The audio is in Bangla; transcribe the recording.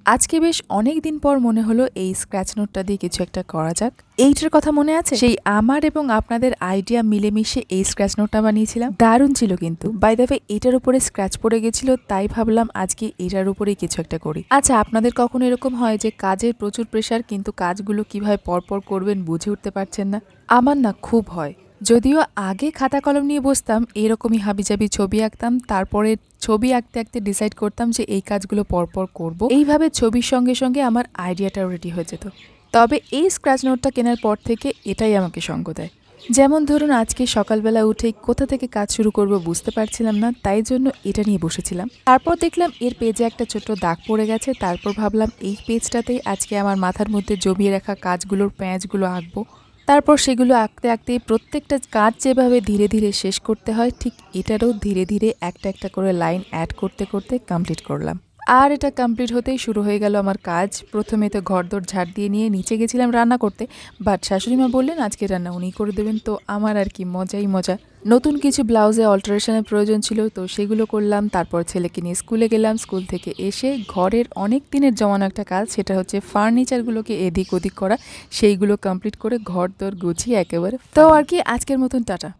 আজকে বেশ অনেকদিন পর মনে হলো এই স্ক্র্যাচ নোটটা দিয়ে কিছু একটা করা যাক। এইটার কথা মনে আছে? সেই আমার এবং আপনাদের আইডিয়া মিলেমিশে এই স্ক্র্যাচ নোটটা বানিয়েছিলাম। দারুণ ছিল কিন্তু। বাই দ্য ওয়ে এটার উপরে স্ক্র্যাচ পড়ে গেছিল, তাই ভাবলাম আজকে এটার উপরেই কিছু একটা করি। আচ্ছা, আপনাদের কখনো এরকম হয় যে কাজের প্রচুর প্রেশার, কিন্তু কাজগুলো কিভাবে পরপর করবেন বুঝে উঠতে পারছেন না? আমার না খুব হয়। যদিও আগে খাতা কলম নিয়ে বসতাম, এরকমই হাবিজাবি ছবি আঁকতাম, তারপরে ছবি আঁকতে আঁকতে ডিসাইড করতাম যে এই কাজগুলো পরপর করব। এইভাবে ছবির সঙ্গে সঙ্গে আমার আইডিয়াটাও রেডি হয়ে যেত। তবে এই স্ক্র্যাচ নোটটা কেনার পর থেকে এটাই আমাকে সঙ্গ দেয়। যেমন ধরুন, আজকে সকালবেলা উঠেই কোথা থেকে কাজ শুরু করব বুঝতে পারছিলাম না, তাই জন্য এটা নিয়ে বসেছিলাম। তারপর দেখলাম এর পেজে একটা ছোট্ট দাগ পড়ে গেছে। তারপর ভাবলাম এই পেজটাতেই আজকে আমার মাথার মধ্যে জমিয়ে রাখা কাজগুলোর প্যাঁচগুলো আঁকবো। তারপর সেগুলো আঁকতে আঁকতে প্রত্যেকটা কাজ যেভাবে ধীরে ধীরে শেষ করতে হয়, ঠিক এটারও ধীরে ধীরে একটা একটা করে লাইন অ্যাড করতে করতে কমপ্লিট করলাম। আর এটা কমপ্লিট হতেই শুরু হয়ে গেল আমার কাজ। প্রথমে তো ঘরদোর ঝাড় দিয়ে নিয়ে নিচে গেছিলাম রান্না করতে, বাট শাশুড়িমা বললেন আজকে রান্না উনিই করে দেবেন, তো আমার আর কি মজাই মজা। নতুন কিছু ব্লাউজে অল্টারেশনের প্রয়োজন ছিল, তো সেগুলো করলাম। তারপর ছেলেকে নিয়ে স্কুলে গেলাম। স্কুল থেকে এসে ঘরের অনেক দিনের জমানো একটা কাজ, সেটা হচ্ছে ফার্নিচারগুলোকে এদিক ওদিক করা। সেইগুলো কমপ্লিট করে ঘর দর গুছিয়ে একেবারে তো আর কি আজকের মতন টাটা।